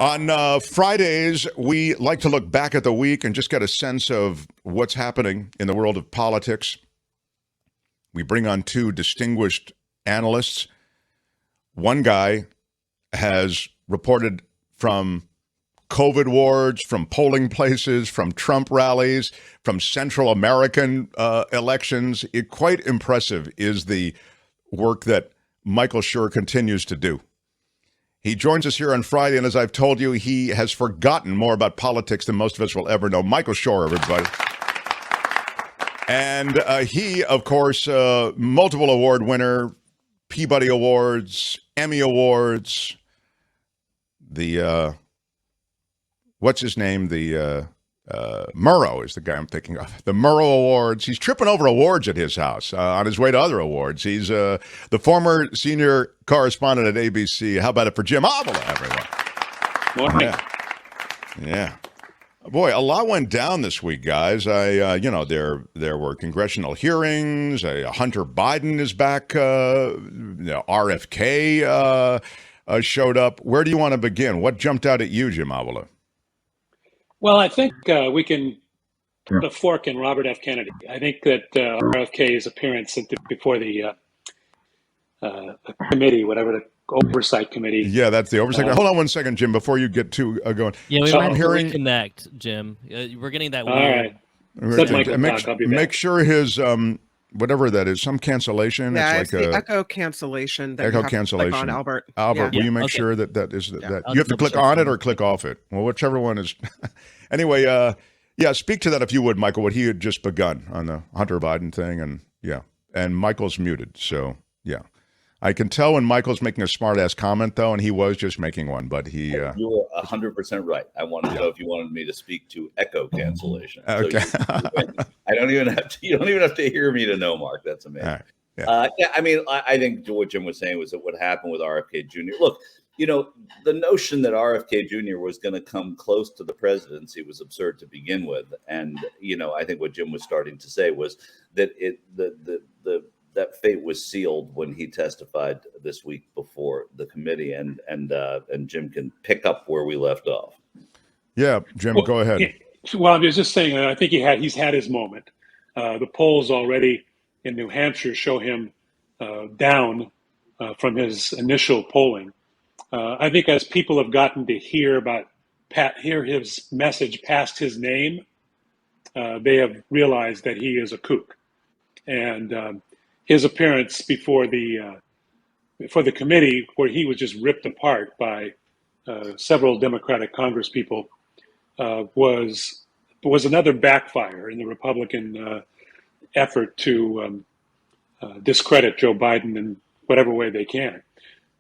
On Fridays, we like to look back at the week and just get a sense of what's happening in the world of politics. We bring on two distinguished analysts. One guy has reported from COVID wards, from polling places, from Trump rallies, from Central American elections. Quite impressive is the work that Michael Shure continues to do. He joins us here on Friday, and as I've told you, he has forgotten more about politics than most of us will ever know. Michael Shure, everybody. And he, of course, multiple award winner, Peabody Awards, Emmy Awards, the, what's his name? The Murrow is the guy I'm thinking of. The Murrow Awards. He's tripping over awards at his house on his way to other awards. He's the former senior correspondent at ABC. How about it for Jim Avila, everyone? Morning. Yeah. Boy, a lot went down this week, guys. There were congressional hearings. Hunter Biden is back. RFK showed up. Where do you want to begin? What jumped out at you, Jim Avila? Well, I think we can put a fork in Robert F. Kennedy. I think that RFK's appearance before the committee, whatever the oversight committee. Yeah, that's the oversight. Hold on one second, Jim, before you get to going. Yeah, we so might reconnect, Jim. We're getting that. All right. Make sure his whatever that is, some cancellation. Yeah, it's like the echo cancellation. That echo you cancellation. On Albert, will you make sure that is that you have to click on it or click off it? Well, whichever one is. Anyway, speak to that if you would, Michael. What he had just begun on the Hunter Biden thing, and Michael's muted, so yeah. I can tell when Michael's making a smart-ass comment, though, and he was just making one, but he... You were 100% right. I wanted to know if you wanted me to speak to echo cancellation. Okay. So I don't even have to... You don't even have to hear me to know, Mark. That's amazing. All right. I mean, I think what Jim was saying was that what happened with RFK Jr. Look, the notion that RFK Jr. was going to come close to the presidency was absurd to begin with. And, I think what Jim was starting to say was that that fate was sealed when he testified this week before the committee, and Jim can pick up where we left off. Yeah, Jim, go ahead. Well, I was just saying, I think he's had his moment. The polls already in New Hampshire show him down from his initial polling. I think as people have gotten to hear his message past his name, they have realized that he is a kook, and his appearance before the committee, where he was just ripped apart by several Democratic congresspeople, was another backfire in the Republican effort to discredit Joe Biden in whatever way they can.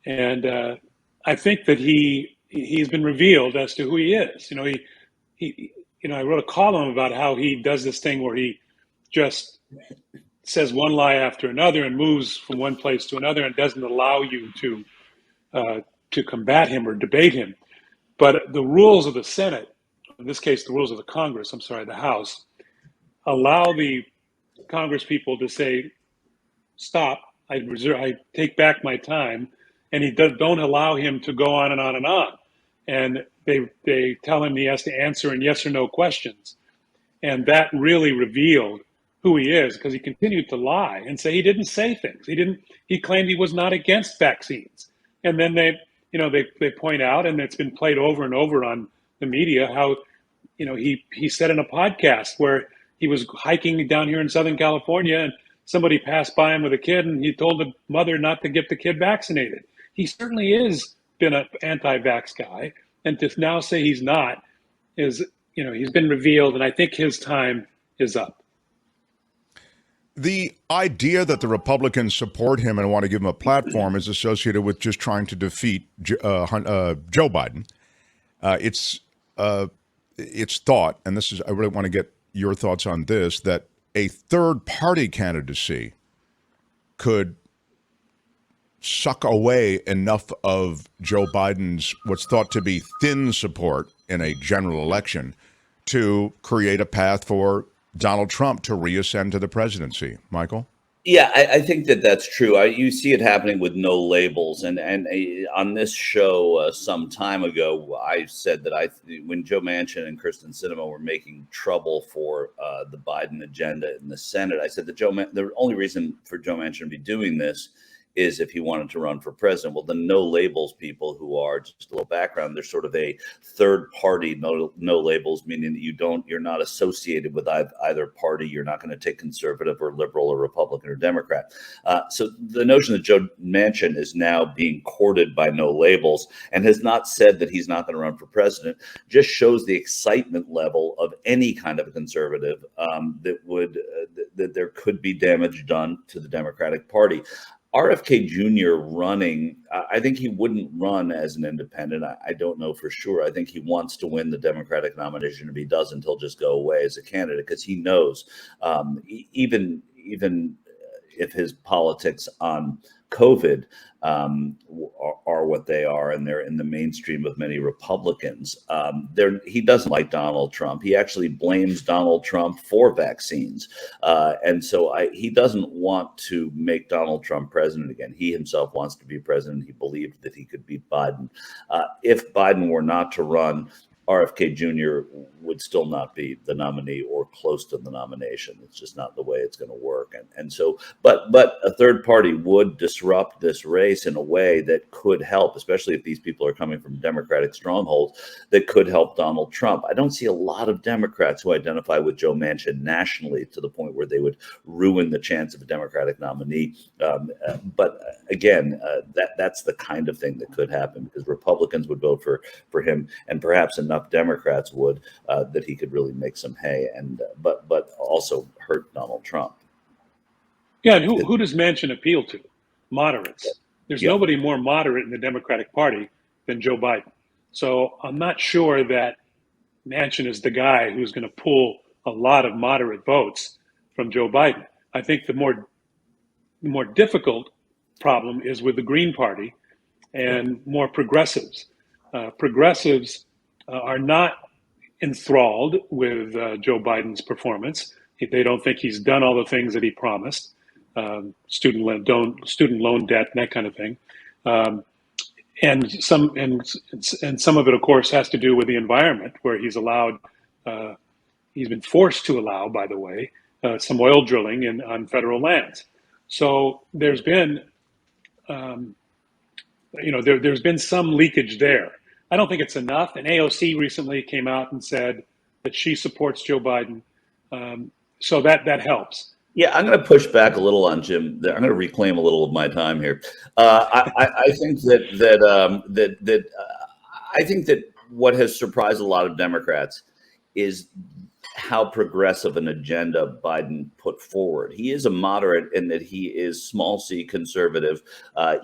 And I think that he's been revealed as to who he is. I wrote a column about how he does this thing where he just says one lie after another and moves from one place to another and doesn't allow you to combat him or debate him. But the rules of the Senate, in this case, the rules of the House, allow the Congress people to say, stop, I take back my time, and don't allow him to go on and on and on. And they tell him he has to answer in yes or no questions. And that really revealed who he is, because he continued to lie and say he didn't say things. He claimed he was not against vaccines. And then they point out, and it's been played over and over on the media, how, he said in a podcast where he was hiking down here in Southern California and somebody passed by him with a kid and he told the mother not to get the kid vaccinated. He certainly is been an anti-vax guy. And to now say he's not is, he's been revealed, and I think his time is up. The idea that the Republicans support him and want to give him a platform is associated with just trying to defeat Joe Biden. It's thought, and I really want to get your thoughts on this, that a third-party candidacy could suck away enough of Joe Biden's what's thought to be thin support in a general election to create a path for Donald Trump to reascend to the presidency. Michael? Yeah, I think that that's true. You see it happening with no labels, and on this show some time ago, I said that when Joe Manchin and Kristen Sinema were making trouble for the Biden agenda in the Senate, I said that the only reason for Joe Manchin to be doing this is if he wanted to run for president. Well, the no labels people, who are, just a little background, they're sort of a third party no labels, meaning that you're not associated with either party. You're not going to take conservative or liberal or Republican or Democrat. So the notion that Joe Manchin is now being courted by no labels and has not said that he's not going to run for president just shows the excitement level of any kind of a conservative, that there could be damage done to the Democratic Party. RFK Jr. running, I think he wouldn't run as an independent. I don't know for sure. I think he wants to win the Democratic nomination. If he doesn't, he'll just go away as a candidate, because he knows, even if his politics on COVID are what they are, and they're in the mainstream of many Republicans. He doesn't like Donald Trump. He actually blames Donald Trump for vaccines. And so he doesn't want to make Donald Trump president again. He himself wants to be president. He believed that he could beat Biden. If Biden were not to run, RFK Jr. would still not be the nominee or close to the nomination. It's just not the way it's going to work. And so, but a third party would disrupt this race in a way that could help, especially if these people are coming from Democratic strongholds, that could help Donald Trump. I don't see a lot of Democrats who identify with Joe Manchin nationally to the point where they would ruin the chance of a Democratic nominee. But again, that's the kind of thing that could happen, because Republicans would vote for him, and perhaps enough Democrats would, that he could really make some hay, and but also hurt Donald Trump. Yeah, and who does Manchin appeal to? Moderates. There's nobody more moderate in the Democratic Party than Joe Biden. So I'm not sure that Manchin is the guy who's going to pull a lot of moderate votes from Joe Biden. I think the more difficult problem is with the Green Party and more progressives. Progressives are not enthralled with Joe Biden's performance. They don't think he's done all the things that he promised, student loan debt, and that kind of thing. And some of it, of course, has to do with the environment, where he's been forced to allow, by the way, some oil drilling on federal lands. So there's been, there's been some leakage there. I don't think it's enough. And AOC recently came out and said that she supports Joe Biden. So that helps. Yeah, I'm going to push back a little on Jim. I'm going to reclaim a little of my time here. I think I think that what has surprised a lot of Democrats is how progressive an agenda Biden put forward. He is a moderate in that he is small c conservative.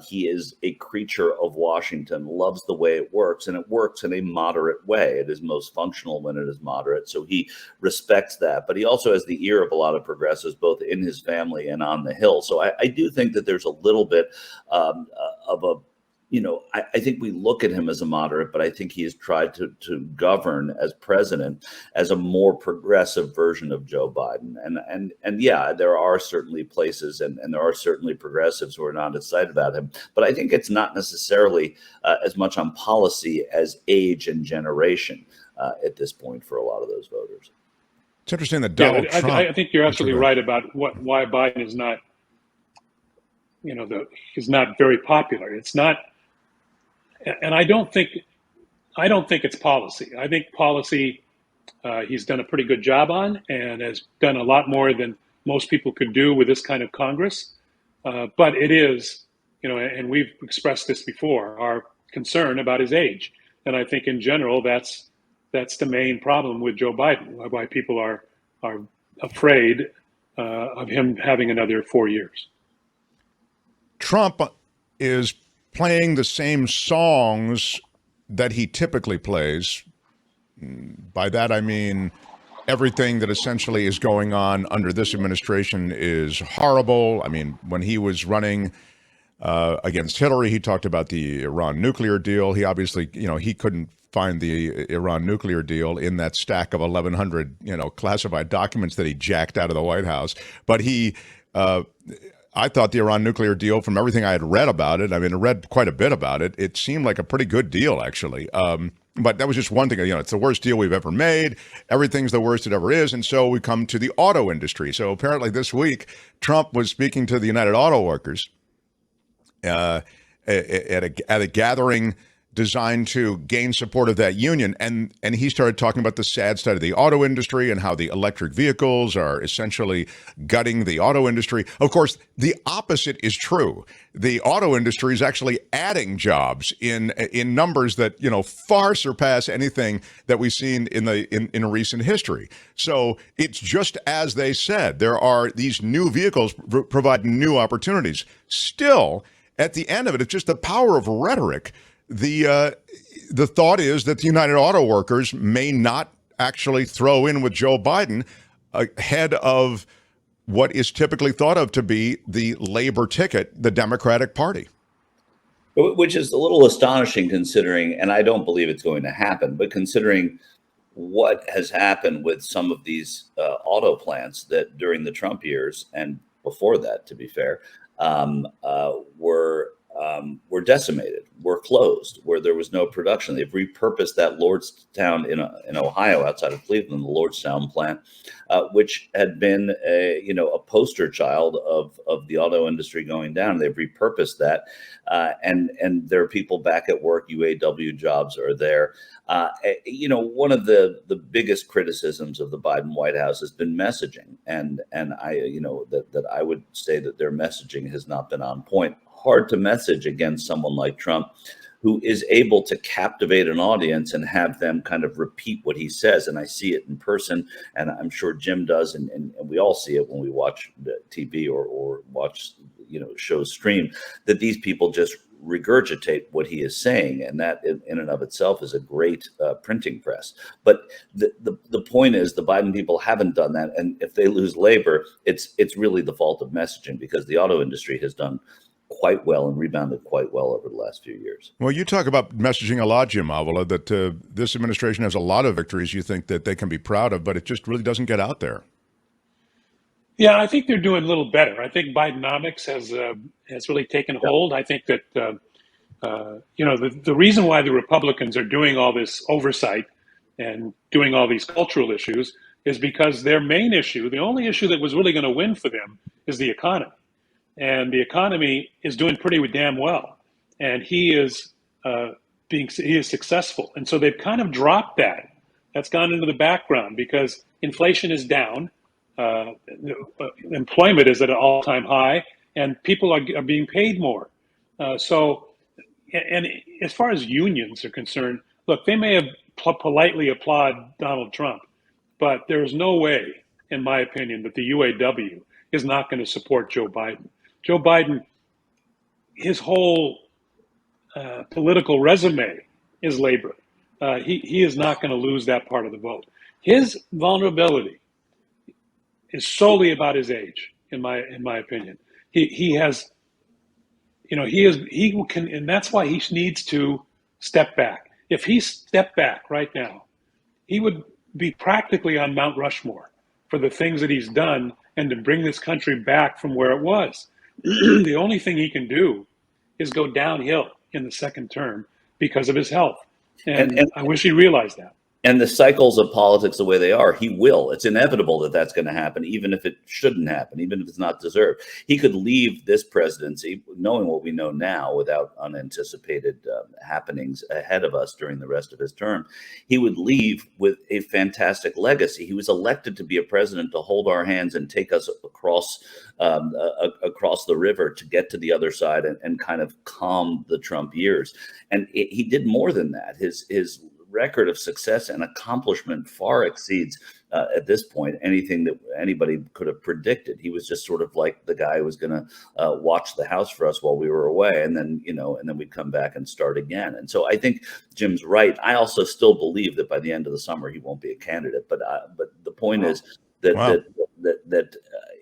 He is a creature of Washington, loves the way it works, and it works in a moderate way. It is most functional when it is moderate. So he respects that. But he also has the ear of a lot of progressives, both in his family and on the Hill. So I do think that there's a little bit of a, I think we look at him as a moderate, but I think he has tried to govern as president as a more progressive version of Joe Biden. And yeah, there are certainly places and there are certainly progressives who are not excited about him. But I think it's not necessarily as much on policy as age and generation at this point for a lot of those voters. It's interesting that Donald Trump. I think you're absolutely right about why Biden is not, he's not very popular. It's not. And I don't think it's policy. I think policy he's done a pretty good job on, and has done a lot more than most people could do with this kind of Congress. But it is, and we've expressed this before, our concern about his age. And I think in general, that's the main problem with Joe Biden, why people are afraid of him having another 4 years. Trump is playing the same songs that he typically plays. By that, I mean everything that essentially is going on under this administration is horrible. I mean, when he was running against Hillary, he talked about the Iran nuclear deal. He obviously, he couldn't find the Iran nuclear deal in that stack of 1,100, classified documents that he jacked out of the White House. But he I thought the Iran nuclear deal, from everything I had read about it, I mean, I read quite a bit about it. It seemed like a pretty good deal, actually. But that was just one thing. It's the worst deal we've ever made. Everything's the worst it ever is. And so we come to the auto industry. So apparently this week, Trump was speaking to the United Auto Workers at a gathering designed to gain support of that union. And he started talking about the sad state of the auto industry and how the electric vehicles are essentially gutting the auto industry. Of course, the opposite is true. The auto industry is actually adding jobs in numbers that, far surpass anything that we've seen in recent history. So it's just as they said, there are these new vehicles provide new opportunities. Still, at the end of it, it's just the power of rhetoric. The thought is that the United Auto Workers may not actually throw in with Joe Biden ahead of what is typically thought of to be the labor ticket, the Democratic Party. Which is a little astonishing considering, and I don't believe it's going to happen, but considering what has happened with some of these auto plants that during the Trump years and before that, to be fair, were decimated, were closed, where there was no production. They've repurposed that Lordstown in Ohio, outside of Cleveland, the Lordstown plant, which had been a poster child of the auto industry going down. They've repurposed that, and there are people back at work. UAW jobs are there. One of the biggest criticisms of the Biden White House has been messaging, and I that I would say that their messaging has not been on point. Hard to message against someone like Trump, who is able to captivate an audience and have them kind of repeat what he says. And I see it in person, and I'm sure Jim does, and we all see it when we watch the TV or watch shows stream, that these people just regurgitate what he is saying, and that in and of itself is a great printing press. But the point is, the Biden people haven't done that, and if they lose labor, it's really the fault of messaging, because the auto industry has done quite well and rebounded quite well over the last few years. Well, you talk about messaging a lot, Jim Avila, that this administration has a lot of victories you think that they can be proud of, but it just really doesn't get out there. Yeah, I think they're doing a little better. I think Bidenomics has really taken hold. I think that the reason why the Republicans are doing all this oversight and doing all these cultural issues is because their main issue, the only issue that was really going to win for them, is the economy. And the economy is doing pretty damn well, and he is successful, and so they've kind of dropped that. That's gone into the background because inflation is down, employment is at an all-time high, and people are being paid more. And as far as unions are concerned, look, they may have politely applaud Donald Trump, but there is no way, in my opinion, that the UAW is not going to support Joe Biden. Joe Biden, his whole political resume is labor. He is not going to lose that part of the vote. His vulnerability is solely about his age, in my opinion. He has, he can, and that's why he needs to step back. If he stepped back right now, he would be practically on Mount Rushmore for the things that he's done and to bring this country back from where it was. The only thing he can do is go downhill in the second term because of his health. And I wish he realized that. And the cycles of politics, the way they are, he will. It's inevitable that that's going to happen, even if it shouldn't happen, even if it's not deserved. He could leave this presidency, knowing what we know now, without unanticipated happenings ahead of us during the rest of his term. He would leave with a fantastic legacy. He was elected to be a president to hold our hands and take us across the river to get to the other side and kind of calm the Trump years. And he did more than that. His record of success and accomplishment far exceeds at this point anything that anybody could have predicted. He was just sort of like the guy who was going to watch the house for us while we were away, and then we'd come back and start again. And so I think Jim's right. I also still believe that by the end of the summer he won't be a candidate. But the point is that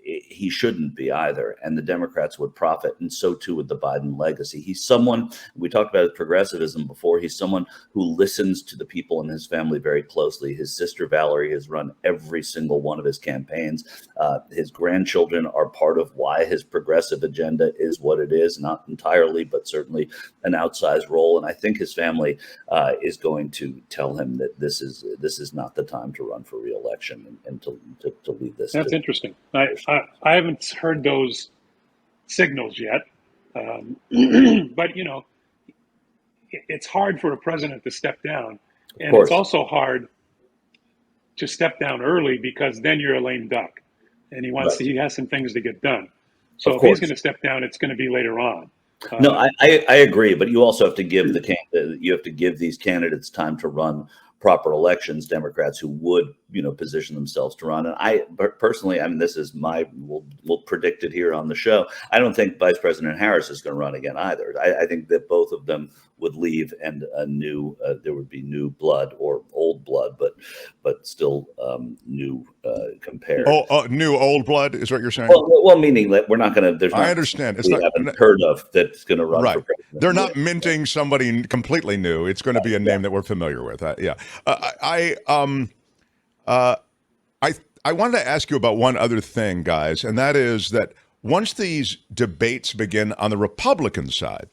he shouldn't be either. And the Democrats would profit, and so too would the Biden legacy. He's someone, we talked about progressivism before, he's someone who listens to the people in his family very closely. His sister Valerie has run every single one of his campaigns. His grandchildren are part of why his progressive agenda is what it is, not entirely, but certainly an outsized role. And I think his family is going to tell him that this is not the time to run for re-election and to lead this. That's interesting. I haven't heard those signals yet, but it's hard for a president to step down, and it's also hard to step down early because then you're a lame duck, and he has some things to get done. So if he's going to step down, it's going to be later on. No, I agree, but you also have to give these candidates time to run proper elections. Democrats who would position themselves to run, and I personally, this is we'll predict it here on the show. I don't think Vice President Harris is going to run again either. I think that both of them would leave, and there would be new blood or old blood, but still new compared. New old blood is what you're saying? Well, meaning that we're not going to. I understand. It's haven't heard of that's going to run for president. They're not minting somebody completely new. It's going to be a name that we're familiar with. I wanted to ask you about one other thing, guys, and that is that once these debates begin on the Republican side,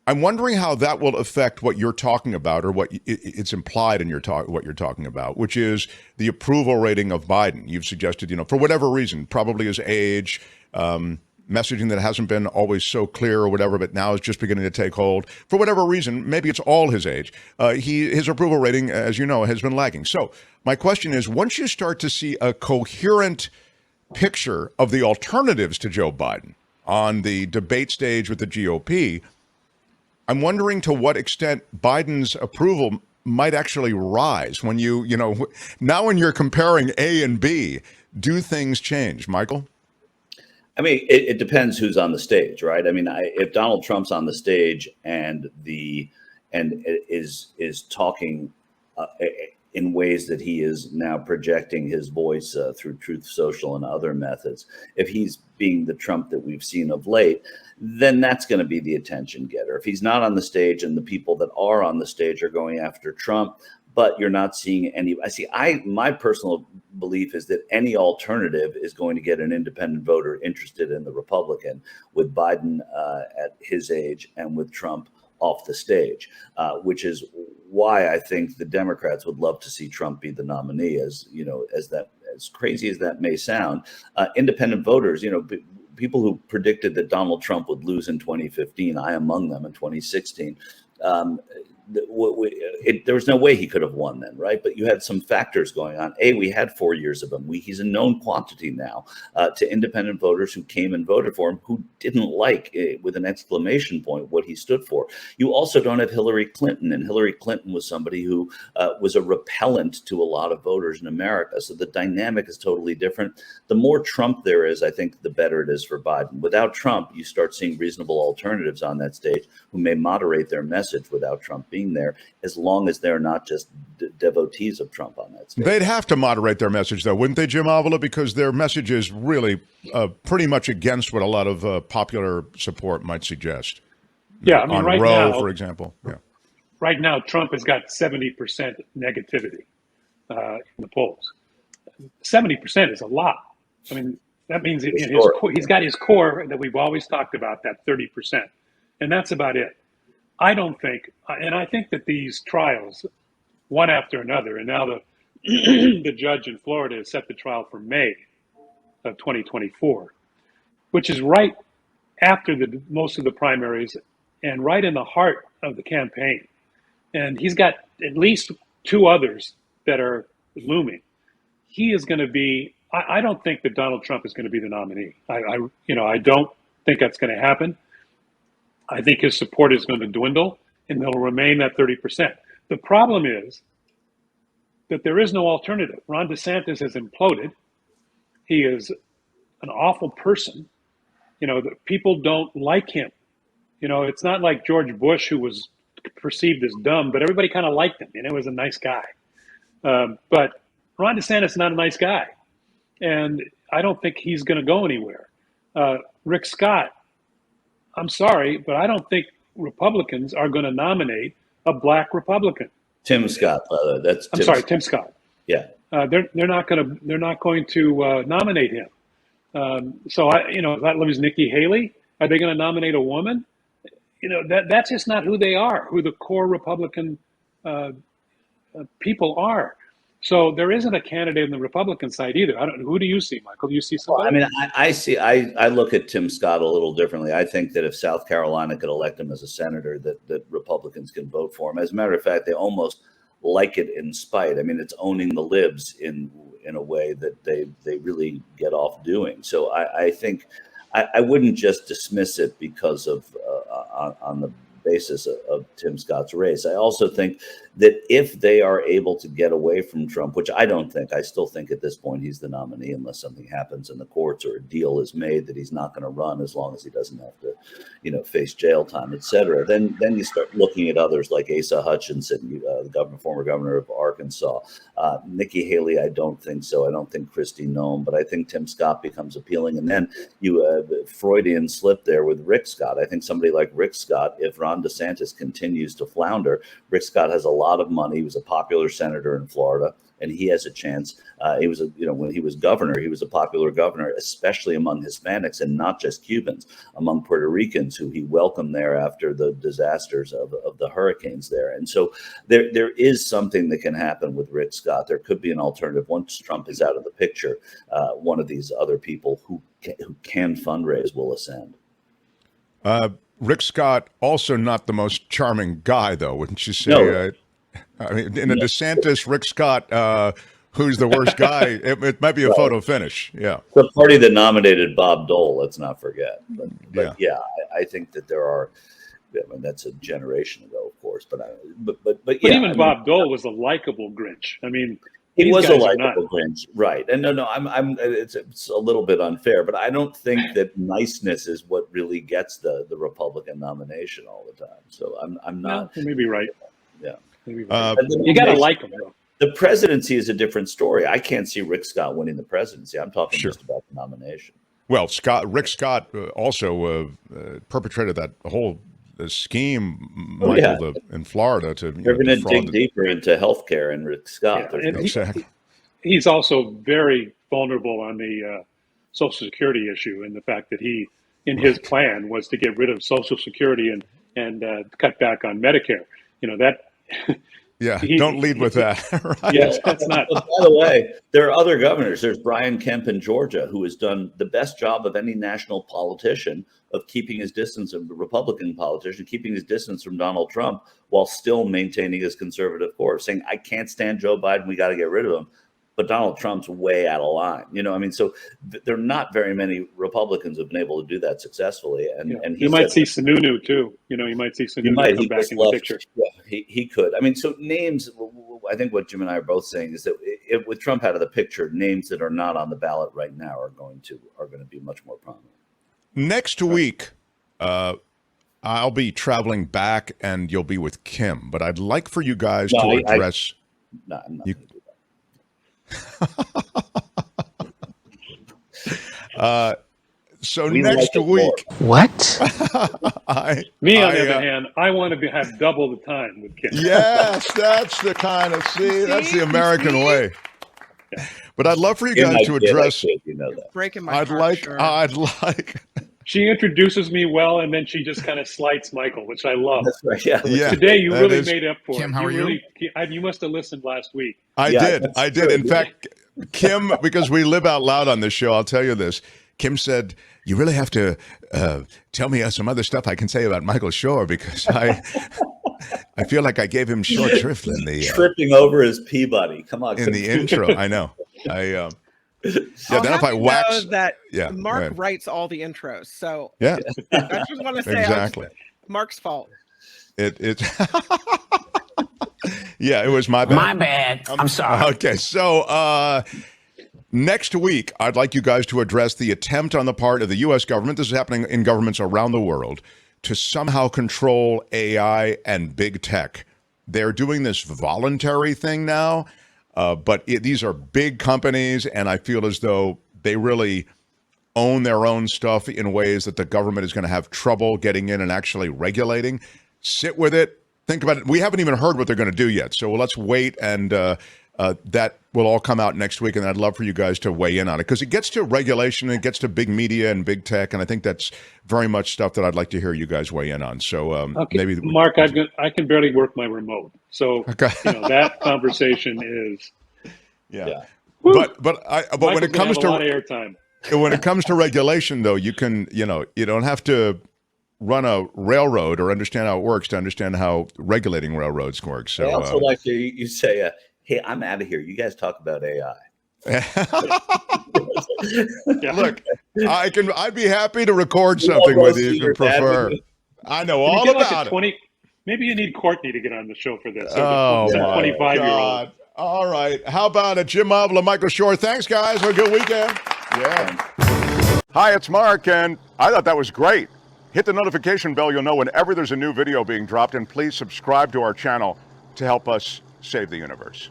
I'm wondering how that will affect what you're talking about, or what it's implied in what you're talking about, which is the approval rating of Biden. You've suggested, for whatever reason, probably his age, messaging that hasn't been always so clear or whatever, but now is just beginning to take hold. For whatever reason, maybe it's all his age. His approval rating, as you know, has been lagging. So my question is, once you start to see a coherent picture of the alternatives to Joe Biden on the debate stage with the GOP, I'm wondering to what extent Biden's approval might actually rise when now when you're comparing A and B, do things change, Michael? It depends who's on the stage, right? If Donald Trump's on the stage and is talking in ways that he is now projecting his voice through Truth Social and other methods, if he's being the Trump that we've seen of late, then that's going to be the attention getter. If he's not on the stage and the people that are on the stage are going after Trump, but you're not seeing any. My personal belief is that any alternative is going to get an independent voter interested in the Republican, with Biden at his age and with Trump off the stage, which is why I think the Democrats would love to see Trump be the nominee. As crazy as that may sound, independent voters, people who predicted that Donald Trump would lose in 2015, I among them, in 2016. There was no way he could have won then, right? But you had some factors going on. We had 4 years of him. He's a known quantity now to independent voters who came and voted for him, who didn't like, with an exclamation point, what he stood for. You also don't have Hillary Clinton, and Hillary Clinton was somebody who was a repellent to a lot of voters in America. So the dynamic is totally different. The more Trump there is, I think, the better it is for Biden. Without Trump, you start seeing reasonable alternatives on that stage who may moderate their message without Trump being there, as long as they're not just devotees of Trump on that stage. They'd have to moderate their message, though, wouldn't they, Jim Avila? Because their message is really pretty much against what a lot of popular support might suggest. Yeah, on right Roe, now, for example. Yeah. Right now, Trump has got 70% negativity in the polls. 70% is a lot. That means he's got his core that we've always talked about, that 30%, and that's about it. I think that these trials, one after another, and now the judge in Florida has set the trial for May of 2024, which is right after most of the primaries and right in the heart of the campaign. And he's got at least two others that are looming. He is going to be. I don't think that Donald Trump is going to be the nominee. I don't think that's going to happen. I think his support is going to dwindle, and they'll remain at 30%. The problem is that there is no alternative. Ron DeSantis has imploded. He is an awful person. People don't like him. It's not like George Bush, who was perceived as dumb, but everybody kind of liked him. He was a nice guy. But Ron DeSantis is not a nice guy. And I don't think he's going to go anywhere. Rick Scott, I'm sorry, but I don't think Republicans are going to nominate a black Republican. Tim Scott, that's I'm sorry, Tim Scott. Yeah. They're not going to nominate him. So that leaves Nikki Haley. Are they going to nominate a woman? That's just not who they are. Who the core Republican people are. So there isn't a candidate on the Republican side either. Who do you see, Michael? Do you see somebody? Well, I mean, I look at Tim Scott a little differently. I think that if South Carolina could elect him as a senator, that Republicans can vote for him. As a matter of fact, they almost like it in spite. I mean, it's owning the libs in a way that they really get off doing. So I think I wouldn't just dismiss it because of on the basis of Tim Scott's race. I also think that if they are able to get away from Trump, which I don't think, I still think at this point he's the nominee unless something happens in the courts or a deal is made that he's not going to run as long as he doesn't have to, face jail time, et cetera. Then you start looking at others like Asa Hutchinson, the former governor of Arkansas. Nikki Haley, I don't think so. I don't think Kristi Noem, but I think Tim Scott becomes appealing. And then you Freudian slip there with Rick Scott. I think somebody like Rick Scott, if Ron DeSantis continues to flounder, Rick Scott has a lot of money. He was a popular senator in Florida, and he has a chance. He was, when he was governor, he was a popular governor, especially among Hispanics and not just Cubans, among Puerto Ricans who he welcomed there after the disasters of the hurricanes there. And so there is something that can happen with Rick Scott. There could be an alternative once Trump is out of the picture. One of these other people who can fundraise will ascend. Rick Scott, also not the most charming guy, though, wouldn't you say? No. I mean, in a DeSantis, Rick Scott, who's the worst guy, it might be a photo finish. Yeah. The party that nominated Bob Dole, let's not forget. But I think that there are, that's a generation ago, of course. But even Bob Dole was a likable Grinch. I mean, he was a likable Grinch, right? And no, it's a little bit unfair, but I don't think that niceness is what really gets the Republican nomination all the time. So I'm not. You may be right. Yeah. You got to like him, though. The presidency is a different story. I can't see Rick Scott winning the presidency. I'm talking just about the nomination. Well, Rick Scott also perpetrated that whole scheme, Michael, in Florida. They're going to dig deeper into healthcare and Rick Scott. Yeah, he's also very vulnerable on the Social Security issue, and the fact that his plan was to get rid of Social Security and cut back on Medicare. Yeah, don't lead with that. Right? Yes, that's not. By the way, there are other governors. There's Brian Kemp in Georgia, who has done the best job of any national politician of keeping his distance, a Republican politician, keeping his distance from Donald Trump while still maintaining his conservative course, saying, I can't stand Joe Biden. We got to get rid of him. But Donald Trump's way out of line. So there are not very many Republicans who've been able to do that successful,ly. And you might see Sununu too. You might see Sununu come back in the picture. Yeah, he could. So names. I think what Jim and I are both saying is that with Trump out of the picture, names that are not on the ballot right now are going to be much more prominent. Next week, I'll be traveling back, and you'll be with Kim. But I'd like for you guys to address. No, I'm not. So next week, what? Me on the other hand, I want to have double the time with Kim. Yes, that's the kind of that's the American way. Yeah. But I'd love for you guys to address. Breaking my heart. I'd like. She introduces me well, and then she just kind of slights Michael, which I love. That's right. Yeah. Today you really made up for Kim, it. how are you? You must have listened last week. I did. In fact, Kim, because we live out loud on this show, I'll tell you this. Kim said, you really have to tell me some other stuff I can say about Michael Shure, because I feel like I gave him short shrift in the tripping over his Peabody. Come on, in the intro. I know. Then if I wax that, Mark writes all the intros. So I just want to say exactly Mark's fault. It it was my bad. My bad. I'm sorry. Okay, so next week, I'd like you guys to address the attempt on the part of the U.S. government, this is happening in governments around the world, to somehow control AI and big tech. They're doing this voluntary thing now, but these are big companies, and I feel as though they really own their own stuff in ways that the government is going to have trouble getting in and actually regulating. Sit with it. Think about it. We haven't even heard what they're going to do yet. So let's wait, and that will all come out next week. And I'd love for you guys to weigh in on it, because it gets to regulation, and it gets to big media and big tech. And I think that's very much stuff that I'd like to hear you guys weigh in on. So okay. maybe Mark, I can barely work my remote. So okay. That conversation is But when it comes to a lot of airtime. When it comes to regulation, though, you don't have to run a railroad or understand how it works to understand how regulating railroads works. So I also like you say, "Hey, I'm out of here. You guys talk about AI." Look, I'd be happy to record something with you if you prefer. I know all about it. Maybe you need Courtney to get on the show for this. Oh, my 25-year-old. All right. How about it? Jim Avila, Michael Shure. Thanks, guys. Have a good weekend. Yeah. Hi, it's Mark, and I thought that was great. Hit the notification bell. You'll know whenever there's a new video being dropped, and please subscribe to our channel to help us save the universe.